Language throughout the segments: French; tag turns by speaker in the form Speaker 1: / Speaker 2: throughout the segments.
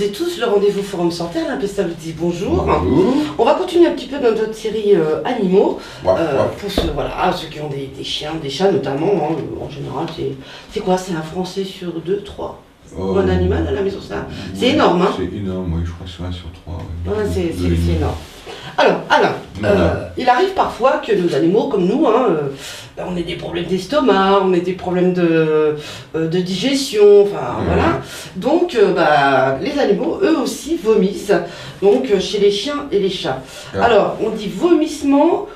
Speaker 1: et tous, le rendez-vous Forum Santé, Alain Pesta vous dit bonjour.
Speaker 2: Bonjour.
Speaker 1: On va continuer un petit peu dans notre série animaux,
Speaker 2: Waf, waf.
Speaker 1: pour ceux qui ont des chiens, des chats notamment, hein, en général, c'est quoi? C'est un Français sur 2, 3 ou un animal à la maison, c'est énorme, hein?
Speaker 2: C'est énorme, oui, je crois que c'est 1 sur 3.
Speaker 1: Ouais, c'est énorme. Alors, Alain, il arrive parfois que nos animaux, comme nous, on ait des problèmes d'estomac, on ait des problèmes de digestion, enfin voilà. Donc, les animaux, eux aussi, vomissent, donc chez les chiens et les chats.
Speaker 2: Ouais.
Speaker 1: Alors, on dit vomissement,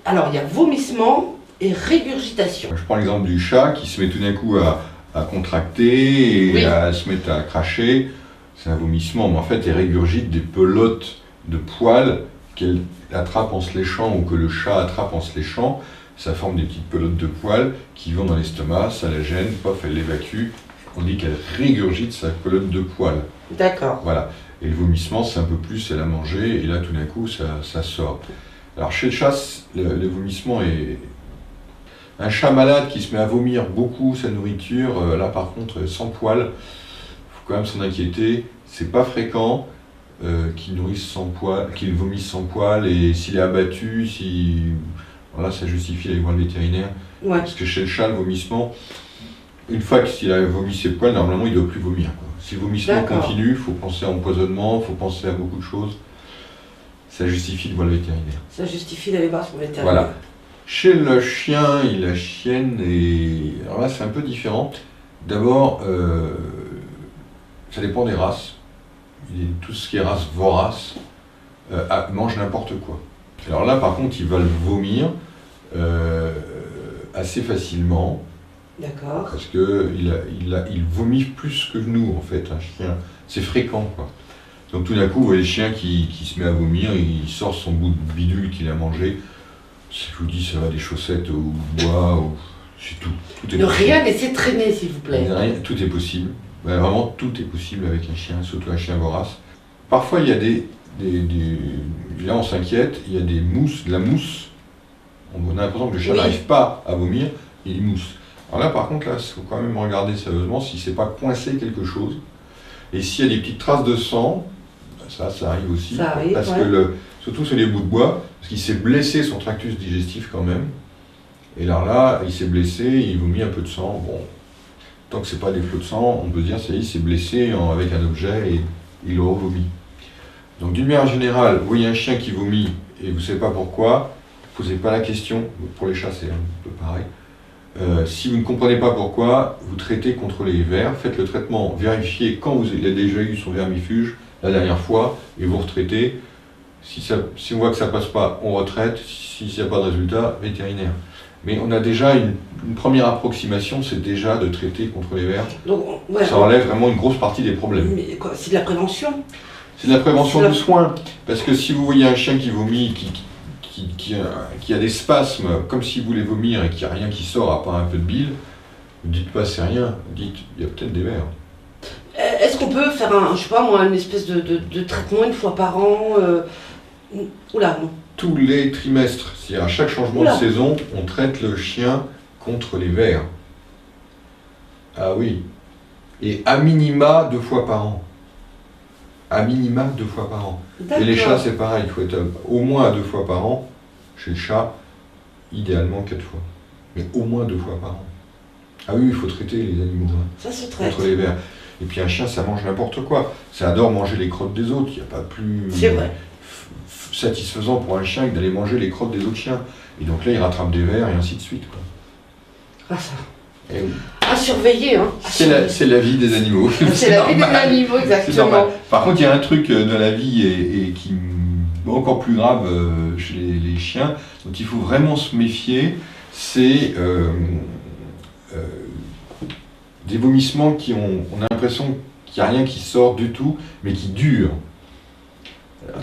Speaker 1: alors il y a vomissement et régurgitation.
Speaker 2: Je prends l'exemple du chat qui se met tout d'un coup à contracter et
Speaker 1: Oui.
Speaker 2: à se mettre à cracher. C'est un vomissement, mais en fait, il régurgite des pelotes de poils qu'elle attrape en se léchant ou que le chat attrape en se léchant. Ça forme des petites pelotes de poils qui vont dans l'estomac, ça la gêne, pof, elle l'évacue. On dit qu'elle régurgite sa pelote de poils.
Speaker 1: D'accord.
Speaker 2: Voilà. Et le vomissement, c'est un peu plus, elle a mangé, et là, tout d'un coup, ça sort. Alors, chez le chat, le vomissement est... Un chat malade qui se met à vomir beaucoup sa nourriture, là, par contre, sans poils, il faut quand même s'en inquiéter. C'est pas fréquent qu'il vomisse sans poils, et s'il est abattu, voilà, ça justifie d'aller voir le vétérinaire.
Speaker 1: Ouais.
Speaker 2: Parce que chez le chat, le vomissement, une fois qu'il a vomi ses poils, normalement, il ne doit plus vomir, quoi. Si le vomissement
Speaker 1: D'accord.
Speaker 2: continue, il faut penser à empoisonnement, il faut penser à beaucoup de choses. Ça justifie de voir le vétérinaire.
Speaker 1: Ça justifie d'aller voir son vétérinaire.
Speaker 2: Voilà. Chez le chien et la chienne, alors là, c'est un peu différent. D'abord, ça dépend des races. Tout ce qui est race vorace mange n'importe quoi. Alors là, par contre, ils veulent vomir assez facilement.
Speaker 1: D'accord.
Speaker 2: Parce qu'il vomit plus que nous, en fait, un chien. C'est fréquent, quoi. Donc tout d'un coup, vous voyez le chien qui se met à vomir, il sort son bout de bidule qu'il a mangé. Si je vous dis, ça va des chaussettes au bois, c'est tout. Tout est
Speaker 1: Ne
Speaker 2: possible.
Speaker 1: rien laisser traîner, s'il vous plaît.
Speaker 2: Tout est possible. Vraiment, tout est possible avec un chien, surtout un chien vorace. Parfois, il y a là, on s'inquiète, il y a de la mousse. On a l'impression que le chien n'arrive pas à vomir, il mousse. Alors là, par contre, il faut quand même regarder sérieusement si c'est pas coincé quelque chose. Et s'il y a des petites traces de sang, ça arrive aussi.
Speaker 1: Ça arrive,
Speaker 2: parce
Speaker 1: ouais.
Speaker 2: que surtout sur les bouts de bois, parce qu'il s'est blessé son tractus digestif quand même. Et alors là, il s'est blessé, il vomit un peu de sang. Bon, tant que c'est pas des flots de sang, on peut dire ça y est, il s'est blessé avec un objet et il le revomit. Donc d'une manière générale, vous voyez un chien qui vomit et vous ne savez pas pourquoi, ne posez pas la question. Pour les chats, c'est un peu pareil. Si vous ne comprenez pas pourquoi, vous traitez contre les vers, faites le traitement, vérifiez quand il a déjà eu son vermifuge la dernière fois et vous retraitez. Si on voit que ça ne passe pas, on retraite. S'il n'y a pas de résultat, vétérinaire. Mais on a déjà une première approximation, c'est déjà de traiter contre les vers.
Speaker 1: Donc, ouais,
Speaker 2: Ça enlève vraiment une grosse partie des problèmes.
Speaker 1: mais quoi, c'est de la prévention.
Speaker 2: C'est de la prévention du soin, parce que si vous voyez un chien qui vomit, qui a des spasmes, comme s'il voulait vomir et qu'il n'y a rien qui sort à part un peu de bile, ne dites pas c'est rien, dites il y a peut-être des vers.
Speaker 1: Est-ce qu'on peut faire une espèce de traitement une fois par an Oula, non.
Speaker 2: Tous les trimestres, c'est-à-dire à chaque changement de saison, on traite le chien contre les vers. Ah oui. Et à minima 2 fois par an. À minima 2 fois par an. Et les chats, c'est pareil, il faut être au moins 2 fois par an. Chez le chat, idéalement 4 fois. Mais au moins 2 fois par an. Ah oui, il faut traiter les animaux
Speaker 1: Ça se traite.
Speaker 2: contre les vers. Et puis un chien, ça mange n'importe quoi. Ça adore manger les crottes des autres. Il n'y a pas plus satisfaisant pour un chien que d'aller manger les crottes des autres chiens. Et donc là, il rattrape des vers et ainsi de suite, quoi.
Speaker 1: Ah, ça.
Speaker 2: Et oui.
Speaker 1: À surveiller, hein.
Speaker 2: C'est la vie des animaux.
Speaker 1: C'est la vie des animaux, exactement.
Speaker 2: Par contre, il y a un truc dans la vie et qui est encore plus grave chez les chiens, dont il faut vraiment se méfier, c'est des vomissements on a l'impression qu'il n'y a rien qui sort du tout, mais qui durent.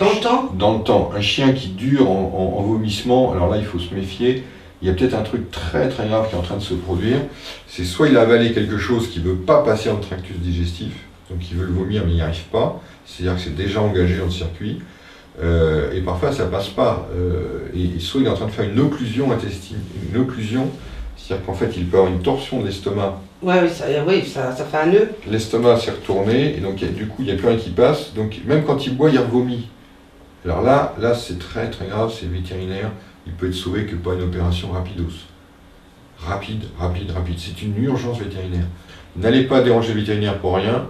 Speaker 1: Dans le temps ?
Speaker 2: Dans le temps. Un chien qui dure en vomissement, alors là, il faut se méfier. Il y a peut-être un truc très très grave qui est en train de se produire. C'est soit il a avalé quelque chose qui ne veut pas passer en tractus digestif, donc il veut le vomir mais il n'y arrive pas, c'est-à-dire que c'est déjà engagé dans le circuit, et parfois ça ne passe pas. Et soit il est en train de faire une occlusion intestinale, c'est-à-dire qu'en fait il peut avoir une torsion de l'estomac
Speaker 1: Ouais, oui, ça fait un nœud.
Speaker 2: L'estomac s'est retourné, et donc du coup, il n'y a plus rien qui passe. Donc même quand il boit, il revomit. Alors là c'est très très grave, c'est vétérinaire. Il peut être sauvé que par une opération rapidos. Rapide. C'est une urgence vétérinaire. N'allez pas déranger le vétérinaire pour rien,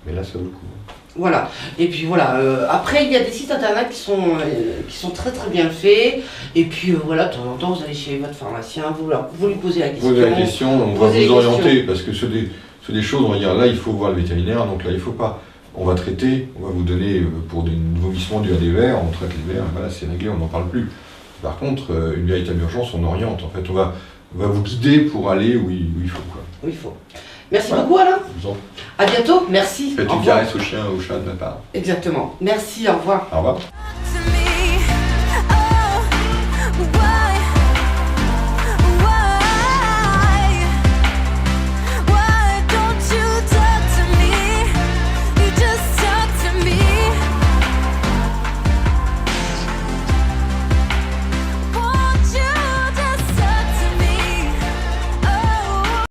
Speaker 2: mais là, ça vaut le coup.
Speaker 1: Voilà. Et puis voilà. Après, il y a des sites internet qui sont très très bien faits. Et puis voilà, de temps en temps, vous allez chez votre pharmacien, vous lui posez la question.
Speaker 2: Posez la question, on va vous orienter, parce que c'est des choses, on va dire, là, il faut voir le vétérinaire, donc là, il ne faut pas. On va traiter, on va vous donner, pour des vomissements dus à des vers, on traite les vers, voilà, c'est réglé, on n'en parle plus. Par contre, une véritable urgence, on oriente. En fait, on va vous guider pour aller où il faut. Quoi.
Speaker 1: Où il faut. Merci beaucoup, Alain.
Speaker 2: À
Speaker 1: bientôt. Merci.
Speaker 2: Faites une caresse au chien, au chat de ma part.
Speaker 1: Exactement. Merci. Au revoir.
Speaker 2: Au revoir.